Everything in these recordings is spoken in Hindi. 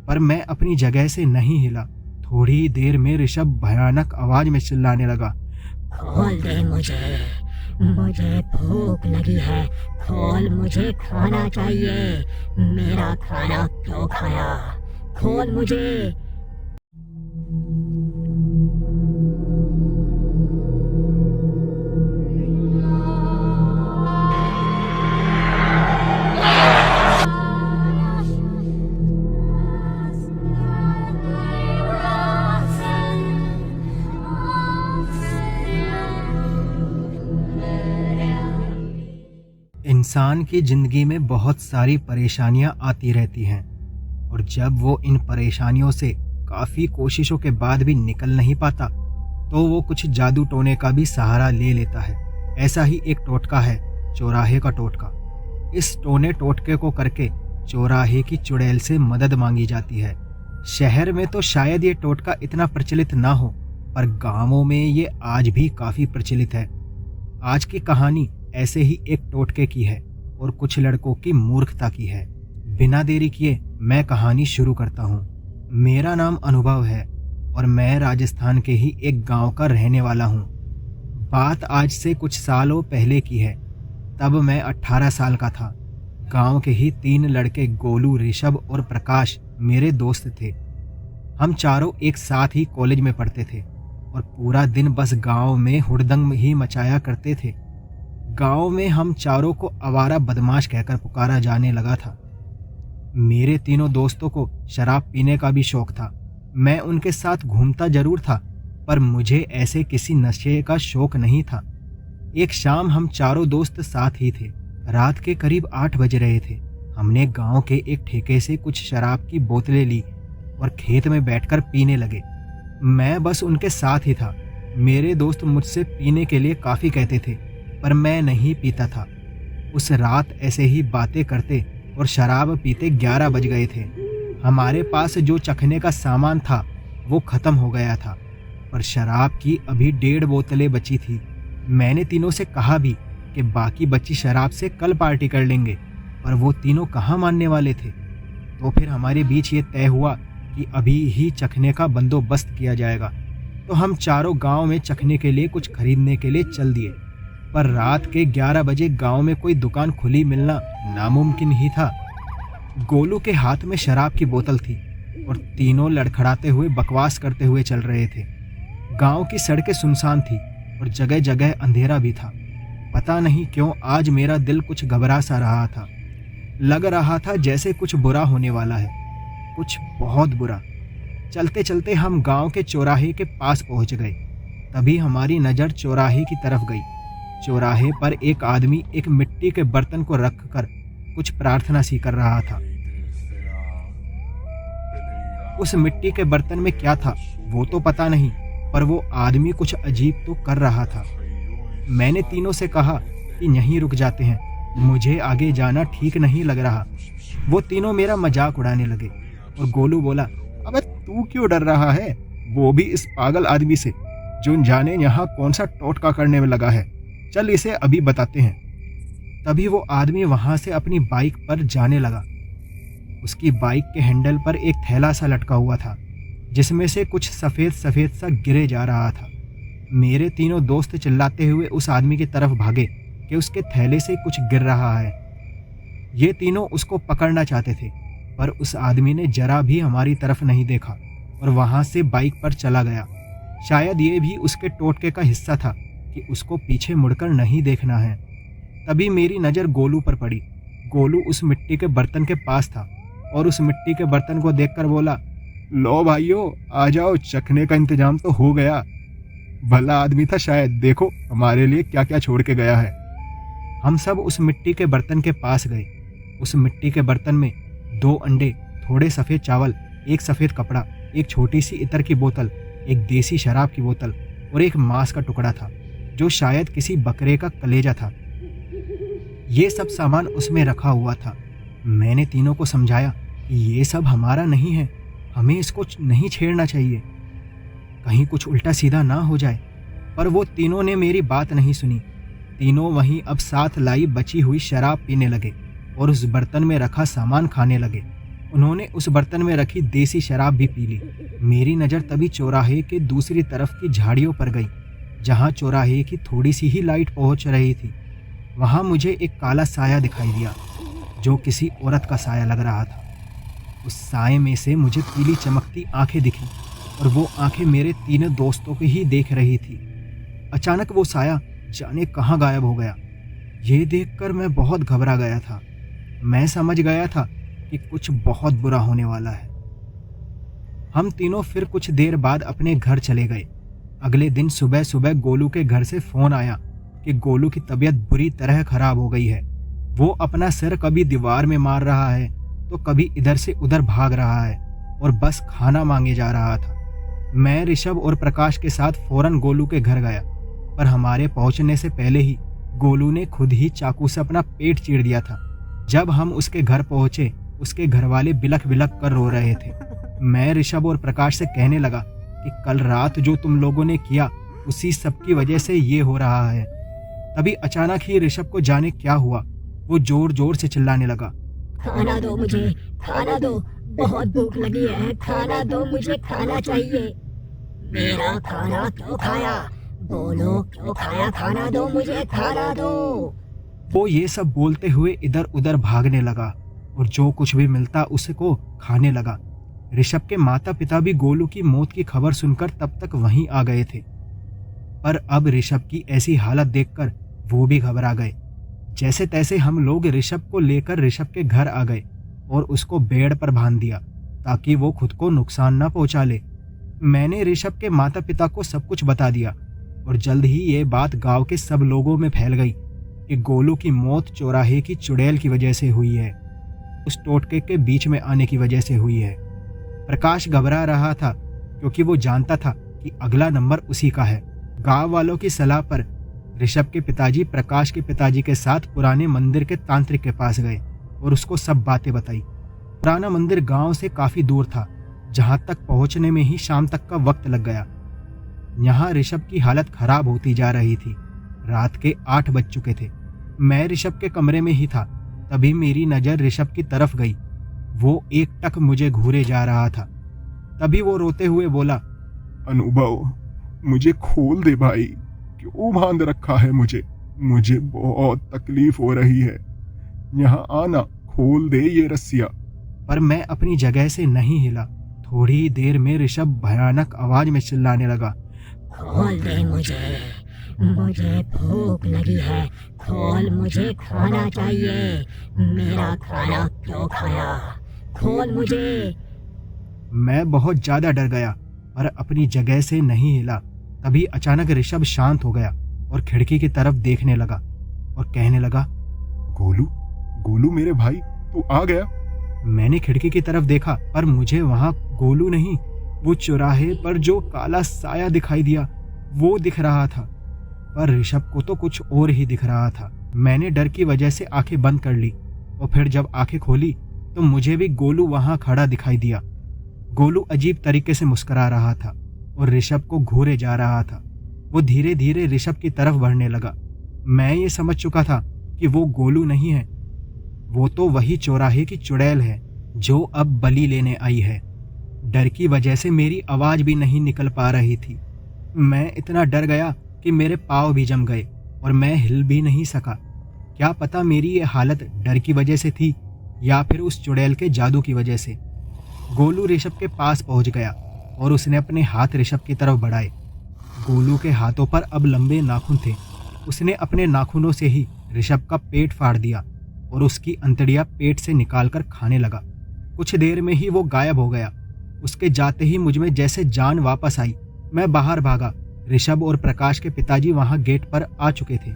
पर मैं अपनी जगह से नहीं हिला। थोड़ी देर में ऋषभ भयानक आवाज में चिल्लाने लगा, खोल दे मुझे, मुझे भूख लगी है, खोल, मुझे खाना चाहिए, मेरा खाना क्यों खाया, खोल मुझे। इंसान की जिंदगी में बहुत सारी परेशानियां आती रहती हैं और जब वो इन परेशानियों से काफ़ी कोशिशों के बाद भी निकल नहीं पाता तो वो कुछ जादू टोने का भी सहारा ले लेता है। ऐसा ही एक टोटका है, चौराहे का टोटका। इस टोने टोटके को करके चौराहे की चुड़ैल से मदद मांगी जाती है। शहर में तो शायद ये टोटका इतना प्रचलित ना हो, पर गांवों में ये आज भी काफ़ी प्रचलित है। आज की कहानी ऐसे ही एक टोटके की है और कुछ लड़कों की मूर्खता की है। बिना देरी किए मैं कहानी शुरू करता हूँ। मेरा नाम अनुभव है और मैं राजस्थान के ही एक गांव का रहने वाला हूँ। बात आज से कुछ सालों पहले की है। तब मैं 18 साल का था। गांव के ही 3 लड़के गोलू, ऋषभ और प्रकाश मेरे दोस्त थे। हम चारों एक साथ ही कॉलेज में पढ़ते थे और पूरा दिन बस गांव में हुड़दंग ही मचाया करते थे। गांव में हम चारों को आवारा बदमाश कहकर पुकारा जाने लगा था। मेरे तीनों दोस्तों को शराब पीने का भी शौक था। मैं उनके साथ घूमता जरूर था, पर मुझे ऐसे किसी नशे का शौक नहीं था। एक शाम हम चारों दोस्त साथ ही थे। रात के करीब 8 बज रहे थे। हमने गांव के एक ठेके से कुछ शराब की बोतलें ली और खेत में बैठकर पीने लगे। मैं बस उनके साथ ही था। मेरे दोस्त मुझसे पीने के लिए काफ़ी कहते थे, पर मैं नहीं पीता था। उस रात ऐसे ही बातें करते और शराब पीते 11 बज गए थे। हमारे पास जो चखने का सामान था वो ख़त्म हो गया था, पर शराब की अभी 1.5 बोतलें बची थी। मैंने तीनों से कहा भी कि बाकी बची शराब से कल पार्टी कर लेंगे, पर वो तीनों कहाँ मानने वाले थे। तो फिर हमारे बीच ये तय हुआ कि अभी ही चखने का बंदोबस्त किया जाएगा। तो हम चारों गांव में चखने के लिए कुछ खरीदने के लिए चल दिए, पर रात के 11 बजे गांव में कोई दुकान खुली मिलना नामुमकिन ही था। गोलू के हाथ में शराब की बोतल थी और तीनों लड़खड़ाते हुए बकवास करते हुए चल रहे थे। गांव की सड़कें सुनसान थी और जगह जगह अंधेरा भी था। पता नहीं क्यों आज मेरा दिल कुछ घबरा सा रहा था। लग रहा था जैसे कुछ बुरा होने वाला है, कुछ बहुत बुरा। चलते चलते हम गांव के चौराहे के पास पहुंच गए। तभी हमारी नज़र चौराहे की तरफ गई। चौराहे पर एक आदमी एक मिट्टी के बर्तन को रखकर कुछ प्रार्थना सी कर रहा था। उस मिट्टी के बर्तन में क्या था वो तो पता नहीं, पर वो आदमी कुछ अजीब तो कर रहा था। मैंने तीनों से कहा कि यहीं रुक जाते हैं, मुझे आगे जाना ठीक नहीं लग रहा। वो तीनों मेरा मजाक उड़ाने लगे और गोलू बोला, अबे तू क्यों डर रहा है, वो भी इस पागल आदमी से जो जाने यहाँ कौन सा टोटका करने में लगा है। चल इसे अभी बताते हैं। तभी वो आदमी वहां से अपनी बाइक पर जाने लगा। उसकी बाइक के हैंडल पर एक थैला सा लटका हुआ था जिसमें से कुछ सफ़ेद सफ़ेद सा गिरे जा रहा था। मेरे तीनों दोस्त चिल्लाते हुए उस आदमी की तरफ भागे कि उसके थैले से कुछ गिर रहा है। ये तीनों उसको पकड़ना चाहते थे, पर उस आदमी ने जरा भी हमारी तरफ नहीं देखा और वहां से बाइक पर चला गया। शायद ये भी उसके टोटके का हिस्सा था कि उसको पीछे मुड़कर नहीं देखना है। तभी मेरी नज़र गोलू पर पड़ी। गोलू उस मिट्टी के बर्तन के पास था और उस मिट्टी के बर्तन को देखकर बोला, लो भाइयों आ जाओ, चखने का इंतजाम तो हो गया। भला आदमी था शायद, देखो हमारे लिए क्या क्या छोड़ के गया है। हम सब उस मिट्टी के बर्तन के पास गए। उस मिट्टी के बर्तन में 2 अंडे, थोड़े सफ़ेद चावल, एक सफ़ेद कपड़ा, एक छोटी सी इत्र की बोतल, एक देसी शराब की बोतल और एक मांस का टुकड़ा था जो शायद किसी बकरे का कलेजा था। ये सब सामान उसमें रखा हुआ था। मैंने तीनों को समझाया कि ये सब हमारा नहीं है, हमें इसको नहीं छेड़ना चाहिए, कहीं कुछ उल्टा सीधा ना हो जाए। पर वो तीनों ने मेरी बात नहीं सुनी। तीनों वहीं अब साथ लाई बची हुई शराब पीने लगे और उस बर्तन में रखा सामान खाने लगे। उन्होंने उस बर्तन में रखी देसी शराब भी पी ली। मेरी नज़र तभी चौराहे के दूसरी तरफ की झाड़ियों पर गई, जहाँ चौराहे की थोड़ी सी ही लाइट पहुँच रही थी। वहाँ मुझे एक काला साया दिखाई दिया, जो किसी औरत का साया लग रहा था। उस साये में से मुझे पीली चमकती आंखें दिखी और वो आंखें मेरे तीनों दोस्तों को ही देख रही थी। अचानक वो साया जाने कहाँ गायब हो गया। ये देखकर मैं बहुत घबरा गया था। मैं समझ गया था कि कुछ बहुत बुरा होने वाला है। हम तीनों फिर कुछ देर बाद अपने घर चले गए। अगले दिन सुबह सुबह गोलू के घर से फ़ोन आया कि गोलू की तबीयत बुरी तरह खराब हो गई है। वो अपना सिर कभी दीवार में मार रहा है तो कभी इधर से उधर भाग रहा है और बस खाना मांगे जा रहा था। मैं ऋषभ और प्रकाश के साथ फौरन गोलू के घर गया, पर हमारे पहुंचने से पहले ही गोलू ने खुद ही चाकू से अपना पेट चीर दिया था। जब हम उसके घर पहुंचे, उसके घरवाले बिलख बिलख कर रो रहे थे। मैं ऋषभ और प्रकाश से कहने लगा कि कल रात जो तुम लोगों ने किया, उसी सब की वजह से ये हो रहा है। तभी अचानक ही ऋषभ को जाने क्या हुआ, वो जोर जोर से चिल्लाने लगा, खाना दो मुझे, खाना दो, बहुत भूख लगी है, खाना दो, मुझे खाना चाहिए। मेरा खाना क्यों खाया? बोलो क्यों खाया? खाना दो मुझे, खाना दो। वो ये सब बोलते हुए इधर उधर भागने लगा और जो कुछ भी मिलता उसको खाने लगा। ऋषभ के माता पिता भी गोलू की मौत की खबर सुनकर तब तक वहीं आ गए थे, पर अब ऋषभ की ऐसी हालत देखकर वो भी घबरा गए। जैसे तैसे हम लोग ऋषभ को लेकर ऋषभ के घर आ गए और उसको बेड पर बांध दिया ताकि वो खुद को नुकसान न पहुंचा ले। मैंने ऋषभ के माता पिता को सब कुछ बता दिया और जल्द ही ये बात गांव के सब लोगों में फैल गई कि गोलू की मौत चौराहे की चुड़ैल की वजह से हुई है, उस टोटके के बीच में आने की वजह से हुई है। प्रकाश घबरा रहा था क्योंकि वो जानता था कि अगला नंबर उसी का है। गांव वालों की सलाह पर ऋषभ के पिताजी प्रकाश के पिताजी के साथ पुराने मंदिर के तांत्रिक के पास गए और उसको सब बातें बताई। पुराना मंदिर गांव से काफी दूर था, जहां तक पहुंचने में ही शाम तक का वक्त लग गया। यहाँ ऋषभ की हालत खराब होती जा रही थी। रात के 8 बज चुके थे। मैं ऋषभ के कमरे में ही था, तभी मेरी नज़र ऋषभ की तरफ गई। वो एक टक मुझे घूरे जा रहा था। तभी वो रोते हुए बोला, अनुभव, मुझे खोल दे भाई, क्यों बांध रखा है मुझे बहुत तकलीफ हो रही है। यहाँ आना, खोल दे ये रस्सियाँ। पर मैं अपनी जगह से नहीं हिला। थोड़ी देर में ऋषभ भयानक आवाज में चिल्लाने लगा, खोल दे मुझे भूख लगी है, खोल, मुझे खाना चाहिए। मेरा खाना क्यों खाया? खोल मुझे। मैं बहुत ज्यादा डर गया पर अपनी जगह से नहीं हिला। तभी अचानक ऋषभ शांत हो गया और खिड़की की तरफ देखने लगा और कहने लगा, गोलू मेरे भाई, तू आ गया? मैंने खिड़की की तरफ देखा पर मुझे वहां गोलू नहीं, वो चौराहे पर जो काला साया दिखाई दिया वो दिख रहा था। पर ऋषभ को तो कुछ और ही दिख रहा था। मैंने डर की वजह से आंखें बंद कर ली और फिर जब आंखें खोली तो मुझे भी गोलू वहां खड़ा दिखाई दिया। गोलू अजीब तरीके से मुस्कुरा रहा था और ऋषभ को घूरे जा रहा था। वो धीरे धीरे ऋषभ की तरफ बढ़ने लगा। मैं ये समझ चुका था कि वो गोलू नहीं है, वो तो वही चौराहे की चुड़ैल है जो अब बलि लेने आई है। डर की वजह से मेरी आवाज भी नहीं निकल पा रही थी। मैं इतना डर गया कि मेरे पाँव भी जम गए और मैं हिल भी नहीं सका। क्या पता मेरी ये हालत डर की वजह से थी या फिर उस चुड़ैल के जादू की वजह से। गोलू ऋषभ के पास पहुंच गया और उसने अपने हाथ ऋषभ की तरफ बढ़ाए। गोलू के हाथों पर अब लंबे नाखून थे। उसने अपने नाखूनों से ही ऋषभ का पेट फाड़ दिया और उसकी अंतड़ियां पेट से निकालकर खाने लगा। कुछ देर में ही वो गायब हो गया। उसके जाते ही मुझमें जैसे जान वापस आई। मैं बाहर भागा। ऋषभ और प्रकाश के पिताजी वहां गेट पर आ चुके थे।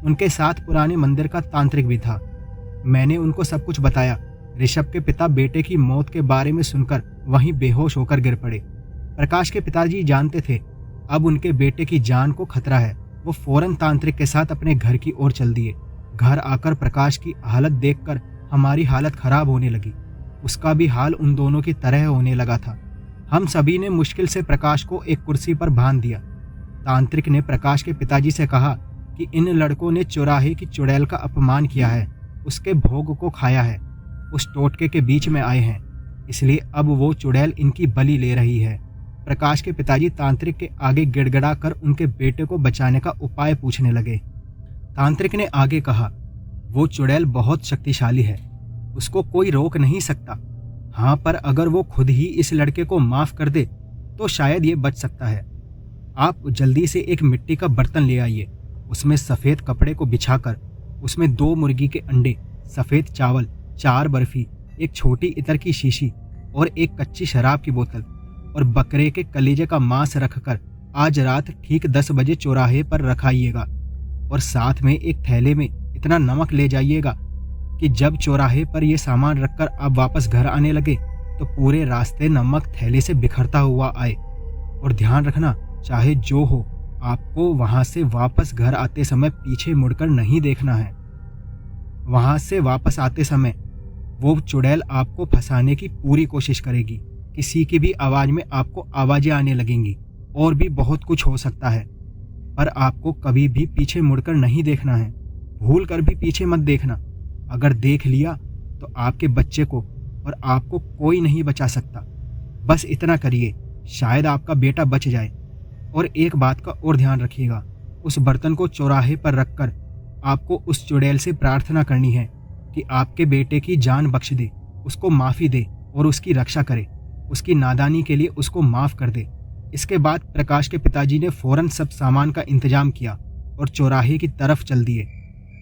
उनके साथ पुराने मंदिर का तांत्रिक भी था। मैंने उनको सब कुछ बताया। ऋषभ के पिता बेटे की मौत के बारे में सुनकर वहीं बेहोश होकर गिर पड़े। प्रकाश के पिताजी जानते थे अब उनके बेटे की जान को खतरा है। वो फौरन तांत्रिक के साथ अपने घर की ओर चल दिए। घर आकर प्रकाश की हालत देखकर हमारी हालत खराब होने लगी। उसका भी हाल उन दोनों की तरह होने लगा था। हम सभी ने मुश्किल से प्रकाश को एक कुर्सी पर बांध दिया। तांत्रिक ने प्रकाश के पिताजी से कहा कि इन लड़कों ने चौराहे की चुड़ैल का अपमान किया है, उसके भोग को खाया है, उस टोटके के बीच में आए हैं इसलिए अब वो चुड़ैल इनकी बलि ले रही है। प्रकाश के पिताजी तांत्रिक के आगे गिड़गिड़ा कर उनके बेटे को बचाने का उपाय पूछने लगे। तांत्रिक ने आगे कहा, वो चुड़ैल बहुत शक्तिशाली है, उसको कोई रोक नहीं सकता। हाँ, पर अगर वो खुद ही इस लड़के को माफ कर दे तो शायद ये बच सकता है। आप जल्दी से एक मिट्टी का बर्तन ले आइए, उसमें सफ़ेद कपड़े को बिछाकर उसमें 2 मुर्गी के अंडे, सफ़ेद चावल, 4 बर्फी, एक छोटी इत्र की शीशी और एक कच्ची शराब की बोतल और बकरे के कलेजे का मांस रखकर आज रात ठीक 10 बजे चौराहे पर रखाइएगा। और साथ में एक थैले में इतना नमक ले जाइएगा कि जब चौराहे पर यह सामान रखकर आप वापस घर आने लगे तो पूरे रास्ते नमक थैले से बिखरता हुआ आए। और ध्यान रखना, चाहे जो हो, आपको वहां से वापस घर आते समय पीछे मुड़कर नहीं देखना है। वहां से वापस आते समय वो चुड़ैल आपको फंसाने की पूरी कोशिश करेगी। किसी की भी आवाज में आपको आवाजें आने लगेंगी और भी बहुत कुछ हो सकता है, पर आपको कभी भी पीछे मुड़कर नहीं देखना है। भूल कर भी पीछे मत देखना। अगर देख लिया तो आपके बच्चे को और आपको कोई नहीं बचा सकता। बस इतना करिए, शायद आपका बेटा बच जाए। और एक बात का और ध्यान रखिएगा, उस बर्तन को चौराहे पर रखकर आपको उस चुड़ैल से प्रार्थना करनी है कि आपके बेटे की जान बख्श दे, उसको माफ़ी दे और उसकी रक्षा करे, उसकी नादानी के लिए उसको माफ़ कर दे। इसके बाद प्रकाश के पिताजी ने फौरन सब सामान का इंतजाम किया और चौराहे की तरफ चल दिए।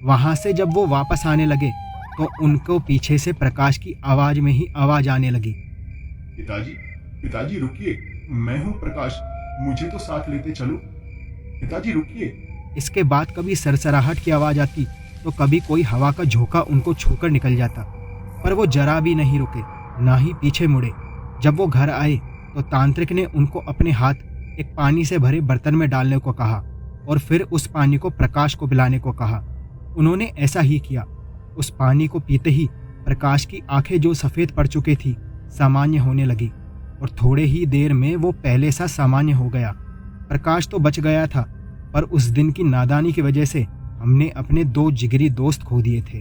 वहां से जब वो वापस आने लगे तो उनको पीछे से प्रकाश की आवाज़ में ही आवाज़ आने लगी। पिताजी, पिताजी रुकिए, मैं हूँ प्रकाश, मुझे तो साथ लेते चलो। पिताजी रुकिए। इसके बाद कभी सरसराहट की आवाज़ आती तो कभी कोई हवा का झोंका उनको छूकर निकल जाता, पर वो जरा भी नहीं रुके, ना ही पीछे मुड़े। जब वो घर आए तो तांत्रिक ने उनको अपने हाथ एक पानी से भरे बर्तन में डालने को कहा और फिर उस पानी को प्रकाश को पिलाने को कहा। उन्होंने ऐसा ही किया। उस पानी को पीते ही प्रकाश की आंखें जो सफ़ेद पड़ चुकी थी सामान्य होने लगी और थोड़े ही देर में वो पहले सा सामान्य हो गया। प्रकाश तो बच गया था, पर उस दिन की नादानी की वजह से हमने अपने 2 जिगरी दोस्त खो दिए थे।